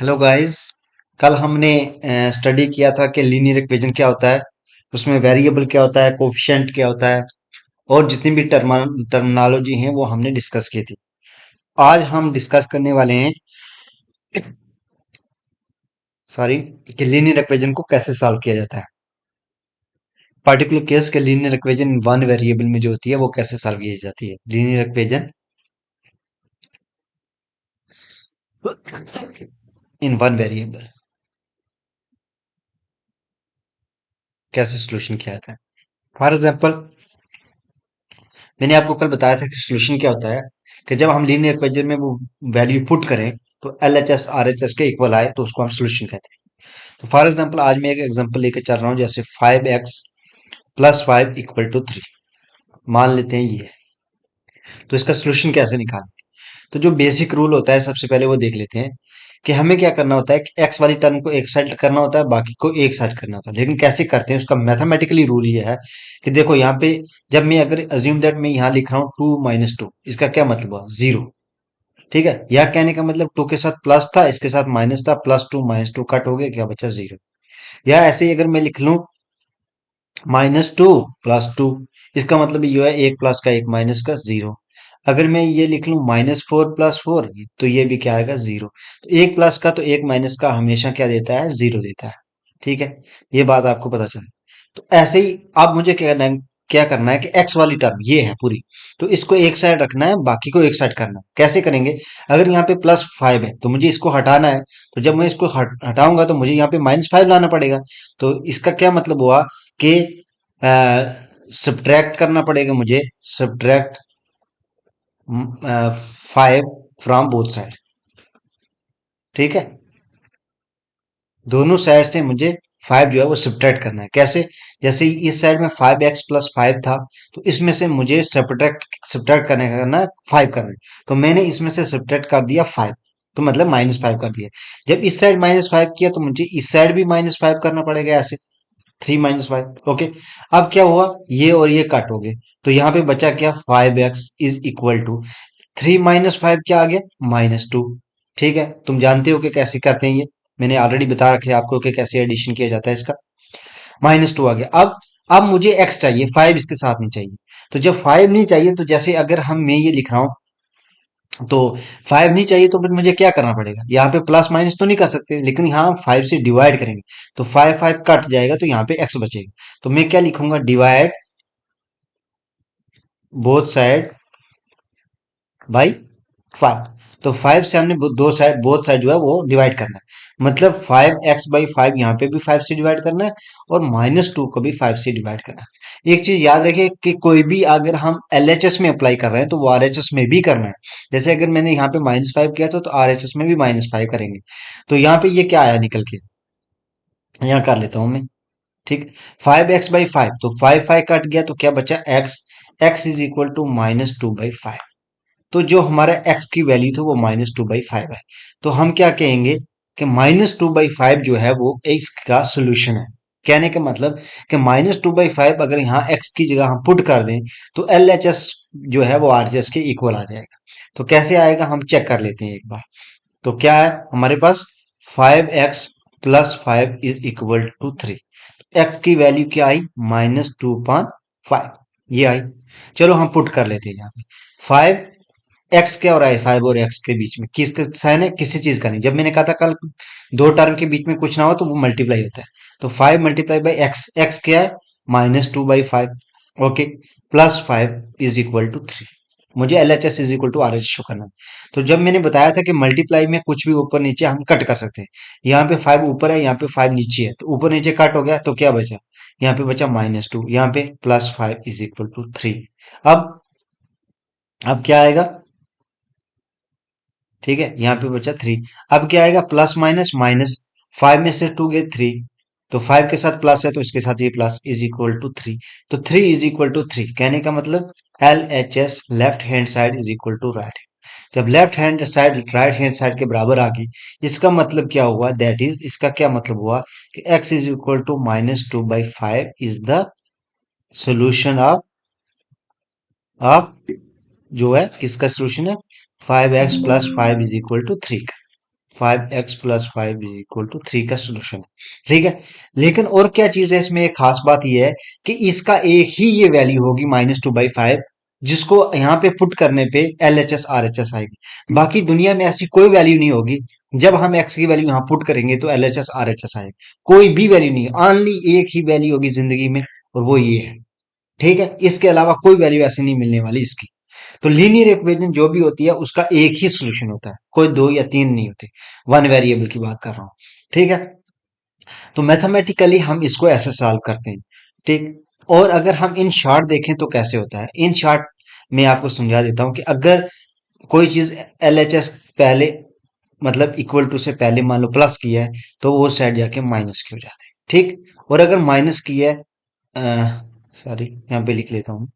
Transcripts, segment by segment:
Hello guys. कल हमने study किया था कि लीनियर इक्वेशन क्या होता है, उसमें वेरिएबल क्या होता है, कोफिशिएंट क्या होता है और जितनी भी टर्मिनोलॉजी हैं वो हमने डिस्कस की थी। आज हम डिस्कस करने वाले हैं सॉरी कि लीनियर इक्वेशन को कैसे सॉल्व किया जाता है। पर्टिकुलर केस के लीनियर इक्वेशन वन वेरिएबल में जो होती है वो कैसे सॉल्व की जाती है। Linear equation in one variable कैसे सोल्यूशन किया जाता है। फॉर एग्जाम्पल, मैंने आपको कल बताया था कि सॉल्यूशन क्या होता है कि जब हम लीनियर इक्वेशन में वो वैल्यू पुट करें तो L H S R H S के इक्वल आए तो उसको हम सॉल्यूशन कहते हैं। तो फॉर एग्जांपल आज मैं एक एग्जांपल लेके चल रहा हूँ, जैसे 5x+5 इक्वल टू 3 मान लेते हैं ये। तो इसका सॉल्यूशन कैसे निकालें? तो जो बेसिक रूल होता है सबसे पहले वो देख लेते हैं कि हमें क्या करना होता है कि एक्स वाली टर्म को एक साइड करना होता है, बाकी को एक साइड करना होता है। लेकिन कैसे करते हैं उसका मैथमेटिकली रूल ये है कि देखो यहाँ पे जब मैं अगर अज्यूम दैट मैं यहाँ लिख रहा हूँ 2 - 2, इसका क्या मतलब हुआ? जीरो। ठीक है, यह कहने का मतलब टू के साथ प्लस था, इसके साथ माइनस था, +2 - 2 कट हो गया, क्या बचा? जीरो। या ऐसे ही अगर मैं लिख लूं -2 + 2, इसका मतलब ये है एक प्लस का एक माइनस का जीरो। अगर मैं ये लिख लूं -4 + 4, तो ये भी क्या आएगा? जीरो। तो एक प्लस का तो एक माइनस का हमेशा क्या देता है? जीरो देता है। ठीक है, ये बात आपको पता चले। तो ऐसे ही अब मुझे क्या करना है कि एक्स वाली टर्म ये है पूरी, तो इसको एक साइड रखना है, बाकी को एक साइड करना है। कैसे करेंगे? अगर यहाँ पे +5 है तो मुझे इसको हटाना है, तो जब मैं इसको हटाऊंगा तो मुझे यहाँ पे -5 लाना पड़ेगा। तो इसका क्या मतलब हुआ कि सब्ट्रैक्ट करना पड़ेगा मुझे, सब्ट्रैक्ट 5 फ्रॉम बोथ साइड। ठीक है, दोनों साइड से मुझे 5 जो है वो सब्ट्रैक्ट करना है। कैसे? जैसे इस साइड में 5x + 5 था, तो इसमें से मुझे सब्ट्रैक्ट करना है 5 करना है। तो मैंने इसमें से सब्ट्रैक्ट कर दिया 5, तो मतलब -5 कर दिया। जब इस साइड -5 किया तो मुझे इस साइड भी -5 करना पड़ेगा, ऐसे 3 - 5। ओके, अब क्या हुआ? ये और ये कट हो गए, तो यहाँ पे बचा क्या? 5x = 3 - 5 क्या आ गया? -2। ठीक है, तुम जानते हो कि कैसे करते हैं ये, मैंने ऑलरेडी बता रखे आपको कि कैसे एडिशन किया जाता है इसका। -2 आ गया। अब मुझे x चाहिए, 5 इसके साथ नहीं चाहिए। तो जब 5 नहीं चाहिए, तो जैसे अगर मैं ये लिख रहा हूं, तो 5 नहीं चाहिए तो फिर मुझे क्या करना पड़ेगा? यहाँ पे प्लस माइनस तो नहीं कर सकते, लेकिन यहाँ 5 से डिवाइड करेंगे तो 5 कट जाएगा, तो यहाँ पे x बचेगा। तो मैं क्या लिखूंगा? Divide both side by 5। तो 5 से हमने दो साइड बोथ साइड जो है वो डिवाइड करना है, मतलब 5x/5 यहाँ पे भी 5 से डिवाइड करना है और -2 को भी 5 से डिवाइड करना है। एक चीज याद रखिए कि कोई भी अगर हम एलएचएस में अप्लाई कर रहे हैं तो वो आरएचएस में भी करना है। जैसे अगर मैंने यहाँ पे -5 किया तो आरएचएस में भी -5 करेंगे। तो यहाँ पे ये क्या आया निकल के, यहाँ कर लेता हूँ मैं। ठीक, 5x/5, तो 5 कट गया तो क्या बचा? x। x = -2/5। तो जो हमारा x की वैल्यू थी वो -2/5 है। तो हम क्या कहेंगे कि -2/5 जो है वो इसका सोल्यूशन है। कहने का मतलब कि -2/5 अगर यहाँ x की जगह हम पुट कर दें तो एल एच एस जो है वो आर एच एस के इक्वल आ जाएगा। तो कैसे आएगा हम चेक कर लेते हैं एक बार। तो क्या है हमारे पास? 5x + 5 = 3। एक्स की वैल्यू क्या आई? -2/5 ये आई। चलो हम पुट कर लेते हैं यहाँ पे। 5 एक्स क्या हो रहा है? 5 और एक्स के बीच में किसका साइन है? किसी चीज का नहीं। जब मैंने कहा था कल दो टर्म के बीच में कुछ ना हो तो वो मल्टीप्लाई होता है। तो 5 × एक्स क्या है? -2/5। ओके, +5 = 3। मुझे L H S = R H show करना है। तो जब मैंने बताया था कि मल्टीप्लाई में कुछ भी ऊपर नीचे हम कट कर सकते हैं, यहाँ पे 5 ऊपर है, यहाँ पे 5 नीचे है, तो ऊपर नीचे कट हो गया तो क्या बचा? यहाँ पे बचा -2, यहाँ पे +5 = 3। अब अब क्या आएगा? ठीक है, यहाँ पे बचा 3। अब क्या आएगा? प्लस माइनस माइनस, 5 में से 2 गए 3, तो 5 के साथ प्लस है तो इसके साथ ये प्लस =3। तो 3 = 3 कहने का मतलब L H S left hand side =राइट। जब left hand side right hand side के बराबर आ गई, इसका मतलब क्या हुआ? दैट इज, इसका क्या मतलब हुआ कि x = -2/5 is the solution of जो है किसका सोल्यूशन है? 5x + 5 = 3 का। 5x+5 = 3 का सोल्यूशन है। ठीक है, लेकिन और क्या चीज है इसमें, एक खास बात यह है कि इसका एक ही ये वैल्यू होगी -2/5, जिसको यहाँ पे पुट करने पे LHS RHS आएगी। बाकी दुनिया में ऐसी कोई वैल्यू नहीं होगी, जब हम x की वैल्यू यहाँ पुट करेंगे तो LHS RHS आएगी। कोई भी वैल्यू नहीं, ओनली एक ही वैल्यू होगी जिंदगी में, और वो ये है। ठीक है, इसके अलावा कोई वैल्यू ऐसी नहीं मिलने वाली इसकी। तो लीनियर इक्वेशन जो भी होती है उसका एक ही सोल्यूशन होता है, कोई दो या तीन नहीं होते। वन वेरिएबल की बात कर रहा हूं। ठीक है, तो मैथमेटिकली हम इसको ऐसे सॉल्व करते हैं। ठीक, और अगर हम इन शॉर्ट देखें तो कैसे होता है, इन शॉर्ट में आपको समझा देता हूं कि अगर कोई चीज LHS पहले, मतलब इक्वल टू से पहले मान लो प्लस किया है, तो वो साइड जाके माइनस की हो जाता है। ठीक, और अगर माइनस किया है, सॉरी यहाँ पे लिख लेता हूँ।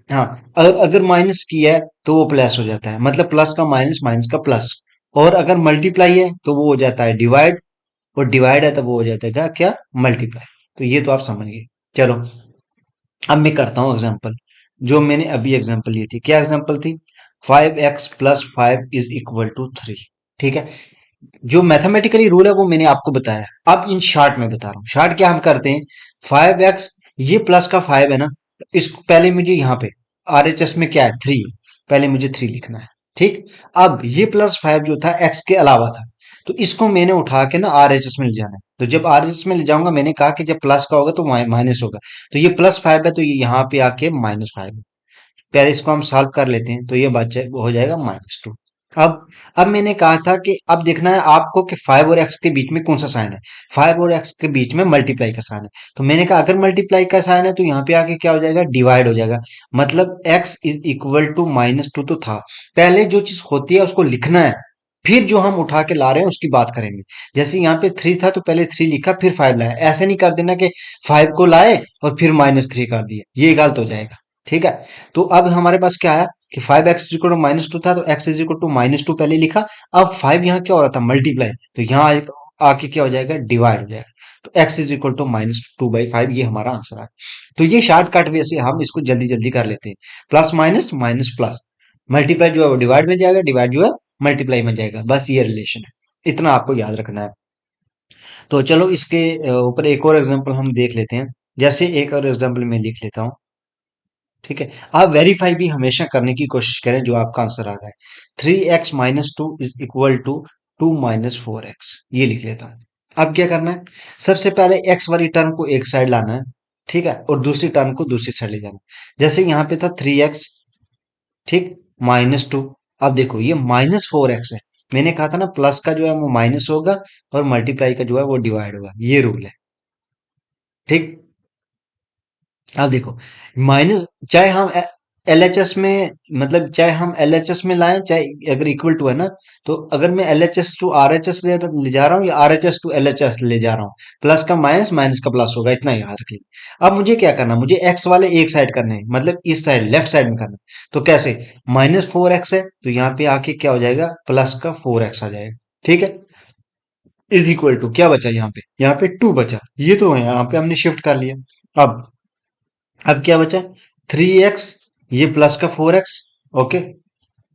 हाँ, अगर माइनस किया है तो वो प्लस हो जाता है, मतलब प्लस का माइनस, माइनस का प्लस। और अगर मल्टीप्लाई है तो वो हो जाता है डिवाइड, और डिवाइड है तो वो हो जाता है क्या क्या, मल्टीप्लाई। तो ये तो आप समझ गए। चलो, अब मैं करता हूँ एग्जांपल। जो मैंने अभी एग्जांपल ली थी, क्या एग्जांपल थी, 5x+5 = 3। ठीक है, जो मैथमेटिकली रूल है वो मैंने आपको बताया। अब इन शार्ट में बता रहा हूँ, शार्ट क्या हम करते हैं, 5x, ये प्लस का 5 है ना, इसको पहले मुझे यहाँ पे RHS में क्या है, 3, पहले मुझे 3 लिखना है। ठीक, अब ये +5 जो था x के अलावा था, तो इसको मैंने उठा के ना RHS में ले जाना है। तो जब RHS में ले जाऊंगा, मैंने कहा कि जब प्लस का होगा तो माइनस होगा, तो ये +5 है तो ये यहाँ पे आके -5 है। पहले इसको हम सॉल्व कर लेते हैं, तो ये बच्चे हो जाएगा -2। अब मैंने कहा था कि अब देखना है आपको कि 5 और x के बीच में कौन सा साइन है। 5 और x के बीच में मल्टीप्लाई का साइन है, तो मैंने कहा अगर मल्टीप्लाई का साइन है तो यहाँ पे आके क्या हो जाएगा, डिवाइड हो जाएगा। मतलब x = -2 तो था, पहले जो चीज होती है उसको लिखना है, फिर जो हम उठा के ला रहे हैं उसकी बात करेंगे। जैसे यहाँ पे 3 था तो पहले 3 लिखा फिर 5 लाया, ऐसे नहीं कर देना कि 5 को लाए और फिर -3 कर दिए, ये गलत हो जाएगा। ठीक है, तो अब हमारे पास क्या है कि 5x = -2 था, तो x = -2 पहले लिखा। अब 5 यहाँ क्या हो रहा था, मल्टीप्लाई, तो यहाँ आके क्या हो जाएगा, डिवाइड हो जाएगा। तो x = -2/5, ये हमारा आंसर है। तो ये शॉर्टकट वे से हम इसको जल्दी जल्दी कर लेते हैं, plus minus, minus plus, multiply जो है वो डिवाइड में जाएगा, डिवाइड जो है मल्टीप्लाई में जाएगा, बस ये रिलेशन है, इतना आपको याद रखना है। तो चलो इसके ऊपर एक और एग्जांपल हम देख लेते हैं। जैसे एक और एग्जांपल मैं लिख लेता हूँ। ठीक है, आप वेरीफाई भी हमेशा करने की कोशिश करें जो आपका आंसर आ रहा है। 3x - 2 = 2 - 4x, ये लिख लेता हूं। अब क्या करना है, सबसे पहले x वाली टर्म को एक साइड लाना है। ठीक है, और दूसरी टर्म को दूसरी साइड ले जाना है। जैसे यहाँ पे था 3x, ठीक, -2। अब देखो ये -4x है, मैंने कहा था ना प्लस का जो है वो माइनस होगा और मल्टीप्लाई का जो है वो डिवाइड होगा, ये रूल है। ठीक, अब देखो माइनस, चाहे हम LHS में, मतलब चाहे हम LHS में लाएं, चाहे अगर इक्वल टू है ना, तो अगर मैं LHS टू RHS ले जा रहा हूँ या RHS टू LHS ले जा रहा हूँ, प्लस का माइनस, माइनस का प्लस होगा, इतना याद रख लीजिए। अब मुझे क्या करना, मुझे x वाले एक साइड करने हैं, मतलब इस साइड लेफ्ट साइड में करना है। तो कैसे, -4x है तो यहाँ पे आके क्या हो जाएगा, प्लस का 4x आ जाएगा। ठीक है, इज इक्वल टू क्या बचा, यहाँ पे 2 बचा, ये तो है यहाँ पे हमने शिफ्ट कर लिया। अब क्या बचा, 3x, ये प्लस का 4x, okay,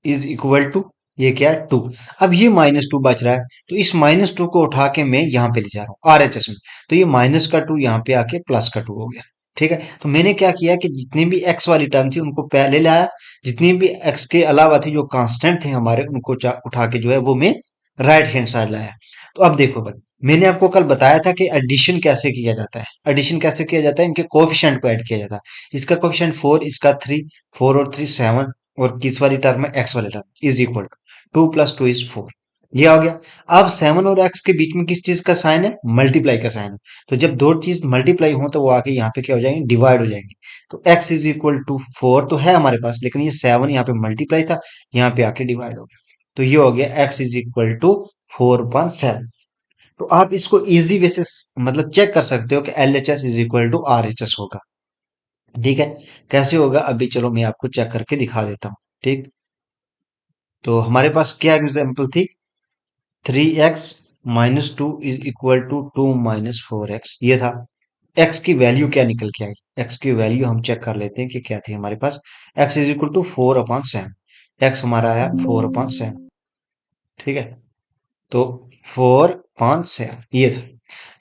is equal to, ये क्या है, 2। अब ये -2 बच रहा है, तो इस -2 को उठा के मैं यहाँ पे ले जा रहा हूँ RHS में, तो ये माइनस का 2 यहाँ पे आके प्लस का 2 हो गया। ठीक है, तो मैंने क्या किया कि जितनी भी x वाली टर्म थी उनको पहले लाया, जितनी भी x के अलावा थी जो कांस्टेंट थे हमारे, उनको उठा के जो है वो मैं राइट हैंड साइड लाया। तो अब देखो भाई, मैंने आपको कल बताया था कि एडिशन कैसे किया जाता है। एडिशन कैसे किया जाता है, इनके कोफिशिएंट को ऐड किया जाता है। इसका कोफिशिएंट 4, इसका 3, 4 और 3 7, और किस वाली टर्म है, एक्स वाली टर्म, इज इक्वल टू 2 + 2 = 4, ये आ गया। अब 7 और x के बीच में किस चीज का साइन है, मल्टीप्लाई का साइन है। तो जब दो चीज मल्टीप्लाई हो तो वो आके यहाँ पे क्या हो जाएंगे, डिवाइड हो जाएंगे। तो x = 4 तो है हमारे पास, लेकिन ये 7 यहाँ पे मल्टीप्लाई था, यहाँ पे आके डिवाइड हो गया। तो ये हो गया x = 4/7। तो आप इसको इजी वे से मतलब चेक कर सकते हो कि LHS = RHS होगा। ठीक है, कैसे होगा अभी चलो मैं आपको चेक करके दिखा देता हूँ। ठीक, तो हमारे पास क्या एग्जांपल थी, 3x - 2 = 2 - 4x, ये था। x की वैल्यू क्या निकल के आई, x की वैल्यू हम चेक कर लेते हैं कि क्या थी हमारे पास। x = 4/7, x हमारा आया 4/7। ठीक है, तो 4/7 ये था।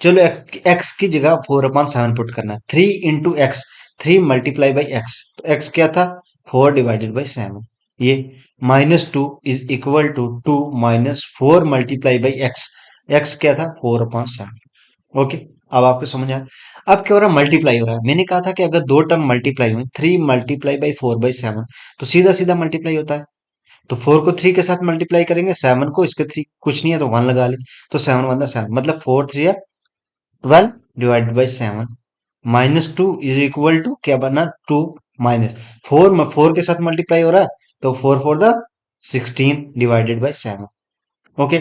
चलो एक्स की जगह 4/7 पुट करना है। 3 × x, 3 × x, तो x क्या था, 4/7। ये -2 = 2 - 4 × x, x क्या था, 4/7। ओके, अब आपको समझ आया। अब क्या हो रहा है, मल्टीप्लाई हो रहा है। मैंने कहा था कि अगर दो टर्म मल्टीप्लाई हुए, 3 × 4/7, तो सीधा सीधा मल्टीप्लाई होता है। तो 4 को 3 के साथ मल्टीप्लाई करेंगे, 7 को इसके 3 कुछ नहीं है तो 1 लगा ले। तो 7 × 1 = 7, मतलब 4×3 = 12/7। -2 = क्या बना, 2 माइनस 4 के साथ मल्टीप्लाई हो रहा है, तो 4×4 = 16/7। ओके,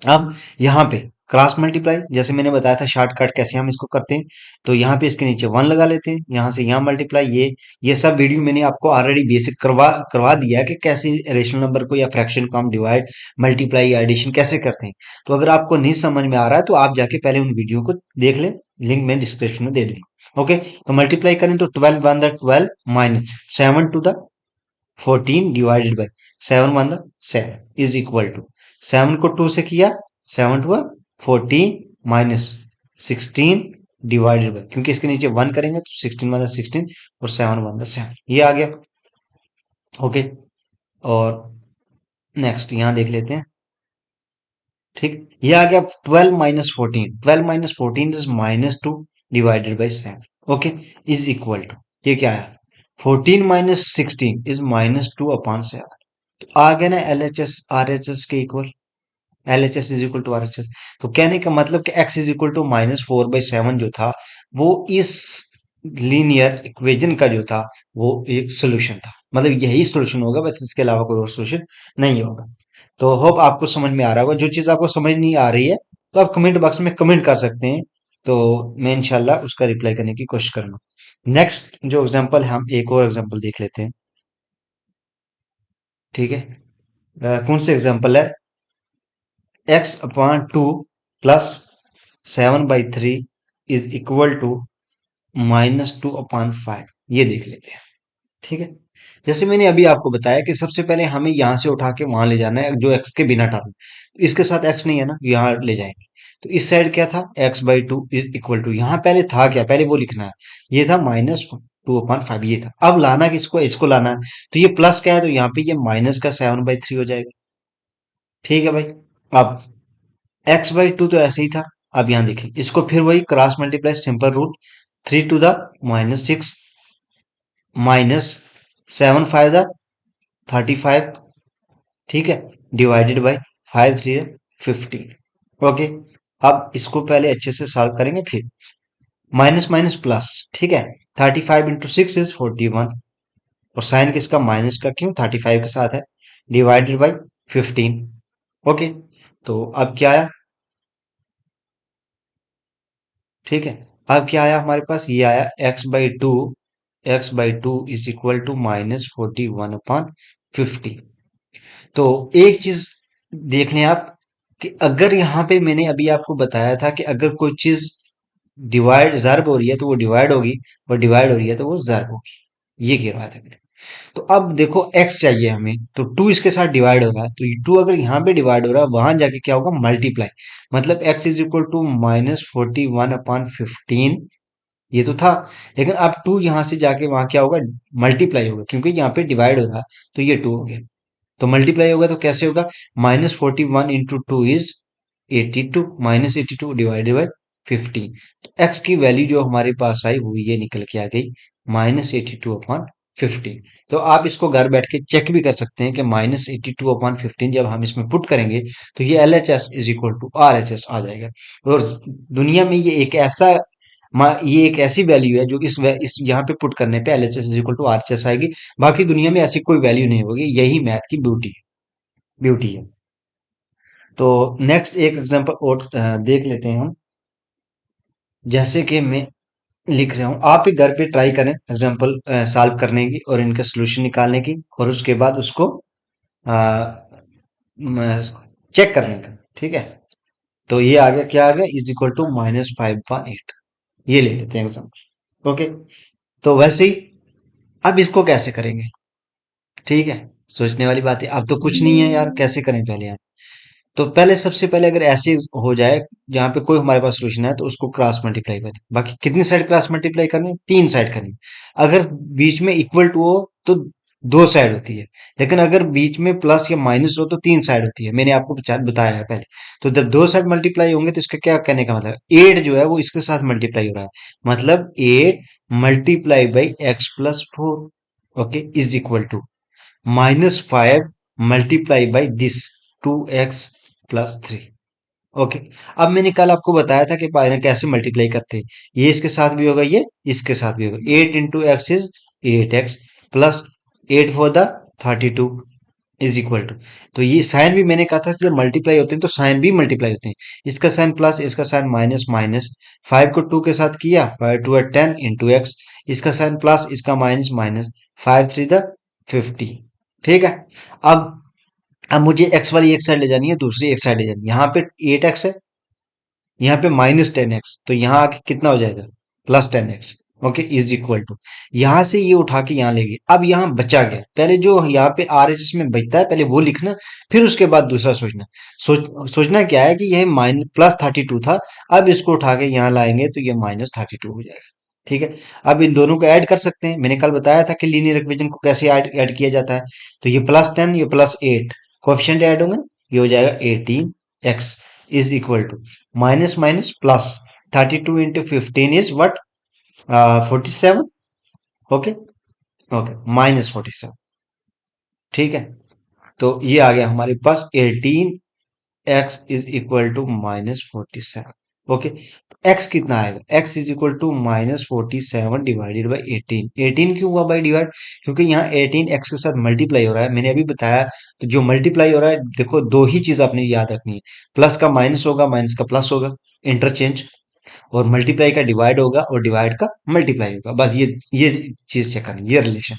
अब यहाँ पे क्रॉस मल्टीप्लाई, जैसे मैंने बताया था शॉर्टकट कैसे हम इसको करते हैं। तो यहाँ पे इसके नीचे 1 लगा लेते हैं, यहाँ से यहाँ मल्टीप्लाई। ये सब वीडियो मैंने आपको ऑलरेडी बेसिक करवा करवा दिया है कि कैसे रेशनल नंबर को या फ्रैक्शन को हम डिवाइड, मल्टीप्लाई या एडिशन कैसे करते हैं। तो अगर आपको नहीं समझ में आ रहा है तो आप जाके पहले उन वीडियो को देख लें, लिंक मैं डिस्क्रिप्शन में दे दूंगा। ओके, तो मल्टीप्लाई करें तो 12 × 1 = 12 माइनस 7/7 इज इक्वल टू 7 को 2 से किया, 7×2 = 14 माइनस 16 क्योंकि इसके नीचे 1 करेंगे तो 16 - 16 और 7 × 7 ये आ गया। ओके, और नेक्स्ट यहां देख लेते हैं। ठीक, ये आ गया 12 - 14, 12 - 14 is -2/7। Okay, is equal to, ये क्या है, 14 - 16 इज -2/7। तो आ गया ना L H S R H S के equal, L H S is equal to R H S. तो कहने का मतलब कि एक्स इज इक्वल टू -4/7 जो था, वो इस लीनियर इक्वेशन का जो था वो एक सोल्यूशन था। मतलब यही सोल्यूशन होगा, बस इसके अलावा कोई और सोल्यूशन नहीं होगा। तो होप आपको समझ में आ रहा होगा। जो चीज आपको समझ नहीं आ रही है तो आप कमेंट बॉक्स में कमेंट कर सकते हैं, तो मैं इंशाल्लाह उसका रिप्लाई करने की कोशिश करूंगा। नेक्स्ट जो एग्जांपल है, हम एक और एग्जांपल देख लेते हैं। ठीक है, कौन से एग्जांपल है, x/2 plus 7/3 is equal to -2/5, ये देख लेते हैं। ठीक है, जैसे मैंने अभी आपको बताया कि सबसे पहले हमें यहां से उठा के वहां ले जाना है, जो x के बिना टर्म, इसके साथ x नहीं है ना, यहाँ ले जाएंगे। तो इस साइड क्या था, x/2 इज इक्वल टू, यहाँ पहले था क्या, पहले वो लिखना है। ये था -2/5, ये था। अब लाना किसको, इसको लाना है। तो ये प्लस क्या है, तो यहाँ पे ये माइनस का 7/3 हो जाएगा। ठीक है भाई, अब x/2 तो ऐसे ही था। अब यहाँ देखिए, इसको फिर वही cross multiply, simple rule, 3 to the -6 minus 7×5 = 35। ठीक है, डिवाइडेड बाई 5×3 = 15। ओके, अब इसको पहले अच्छे से सॉल्व करेंगे, फिर माइनस माइनस प्लस। ठीक है, 35 × 6 इज 41, और साइन किसका, माइनस का, क्यों, 35 के साथ है, डिवाइडेड बाई 15। ओके, तो अब क्या आया, ठीक है, अब क्या आया हमारे पास, ये आया x/2 इज इक्वल टू -41/50। तो एक चीज देख लें आप, कि अगर यहाँ पे मैंने अभी आपको बताया था कि अगर कोई चीज डिवाइड ज़र्ब हो रही है तो वो डिवाइड होगी, और डिवाइड हो रही है तो वो ज़र्ब होगी, ये कह रहा था मैंने। तो अब देखो x चाहिए हमें, तो 2 इसके साथ डिवाइड हो रहा है, तो 2 अगर यहाँ पे डिवाइड हो रहा है, वहां जाके क्या होगा, मल्टीप्लाई। मतलब x इज इक्वल टू -41/15, ये तो था। लेकिन अब 2 यहाँ से जाके वहां क्या होगा, मल्टीप्लाई होगा, क्योंकि यहाँ पे डिवाइड हो रहा है, तो ये 2 हो गया। तो मल्टीप्लाई होगा तो कैसे होगा, -41 × 2 इज 82, -82 डिवाइडेड बाई 15। तो x की वैल्यू जो हमारे पास आई वो ये निकल के आ गई, -82/15। तो आप इसको घर बैठ के चेक भी कर सकते हैं कि -82/15 जब हम इसमें पुट करेंगे तो ये LHS is equal to RHS आ जाएगा। और दुनिया में ये एक ऐसी वैल्यू है जो इस यहाँ पे पुट करने पे LHS is equal to RHS आएगी। बाकी दुनिया में ऐसी कोई वैल्यू नहीं होगी, यही मैथ की ब्यूटी है। तो नेक्स्ट एक एग्जांपल और देख लेते हैं हम। जैसे कि मैं लिख रहा हूँ, आप ही घर पे ट्राई करें एग्जांपल सॉल्व करने की और इनका सोल्यूशन निकालने की, और उसके बाद उसको चेक करने का। ठीक है, तो ये आ गया, क्या आ गया, इज इक्वल टू -5/8। ये ले लेते हैं एग्जांपल। ओके, तो वैसे ही अब इसको कैसे करेंगे। ठीक है, सोचने वाली बात है, अब तो कुछ नहीं है यार, कैसे करें पहले यार। तो पहले सबसे पहले अगर ऐसे हो जाए जहां पे कोई हमारे पास सोल्यूशन है तो उसको क्रॉस मल्टीप्लाई करें। बाकी कितनी साइड क्रॉस मल्टीप्लाई करनी, 3 साइड करनी। अगर बीच में इक्वल टू हो तो 2 साइड होती है, लेकिन अगर बीच में प्लस या माइनस हो तो 3 साइड होती है। मैंने आपको बताया है पहले। तो जब 2 साइड मल्टीप्लाई होंगे तो इसका क्या कहने का मतलब, 8 जो है वो इसके साथ मल्टीप्लाई हो रहा है, मतलब 8 × (x+4) okay is equal to -5 multiply by this 2x+3। Okay. अब मैंने कल आपको बताया था कि पाइने कैसे मल्टीप्लाई करते हैं। ये इसके साथ भी होगा, ये इसके साथ भी होगा। 8 × x is 8x plus 8 4 32 is equal to, तो ये साइन भी मैंने कहा था जब मल्टीप्लाई होते हैं तो साइन भी मल्टीप्लाई होते हैं। इसका साइन प्लस, इसका साइन माइनस, माइनस 5 को 2 के साथ किया, 5 2 10 × x, इसका साइन प्लस, इसका माइनस, माइनस 5 3 50। ठीक है। अब अब मुझे एक्स वाली एक साइड ले जानी है, दूसरी एक साइड ले जानी है। यहाँ पे 8x है, यहाँ पे -10x, तो यहाँ आके कितना हो जाएगा, +10x। Okay is equal to, यहां से ये उठा के यहाँ ले गए। अब यहाँ बचा गया, पहले जो यहाँ पे RHS में बचता है पहले वो लिखना, फिर उसके बाद दूसरा सोचना। सोचना क्या है कि यह +32 था, अब इसको उठा के यहाँ लाएंगे तो ये -32 हो जाएगा। ठीक है। अब इन दोनों को ऐड कर सकते हैं, मैंने कल बताया था कि लीनियर इक्वेशन को कैसे ऐड किया जाता है। तो ये +10, ये +8, कोएफिशिएंट ऐड होंगे, ये हो जाएगा 18x is equal to minus minus plus 32 × 15 is what, 47। Okay, okay -47। ठीक है। तो ये आ गया हमारे पास 18x is equal to -47। Okay, x कितना आएगा, x is equal to -47 divided by 18। 18 क्यों हुआ बाई डिवाइड, क्योंकि यहाँ 18 x के साथ मल्टीप्लाई हो रहा है, मैंने अभी बताया। तो जो मल्टीप्लाई हो रहा है, देखो दो ही चीज आपने याद रखनी है, प्लस का माइनस होगा, माइनस का प्लस होगा, इंटरचेंज, और मल्टीप्लाई का डिवाइड होगा और डिवाइड का मल्टीप्लाई होगा। बस ये चीज चेक करनी, ये रिलेशन,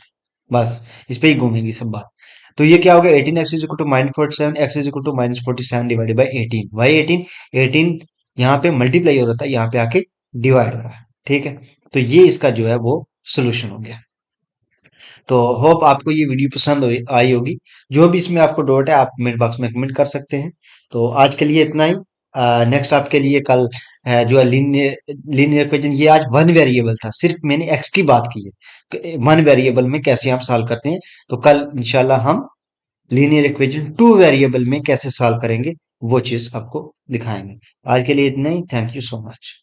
बस इस पे ही घूमेंगी सब बात। तो ये क्या होगा, 18x is equal to -47, x is equal to -47 divided by 18। Why 18, 18 यहाँ पे मल्टीप्लाई हो रहा था, यहाँ पे आके डिवाइड हो रहा है। ठीक है। तो ये इसका जो है वो सोल्यूशन हो गया। तो होप आपको ये वीडियो पसंद आई होगी। जो भी इसमें आपको डाउट है आप कमेंट बॉक्स में कमेंट कर सकते हैं। तो आज के लिए इतना ही। नेक्स्ट आपके लिए कल जो है लीनियर इक्वेशन, ये आज वन वेरिएबल था, सिर्फ मैंने एक्स की बात की है, वन वेरिएबल में कैसे हम सॉल्व करते हैं। तो कल इंशाल्लाह हम लीनियर इक्वेशन 2 वेरिएबल में कैसे सॉल्व करेंगे वो चीज आपको दिखाएंगे। आज के लिए इतना ही। Thank you so much.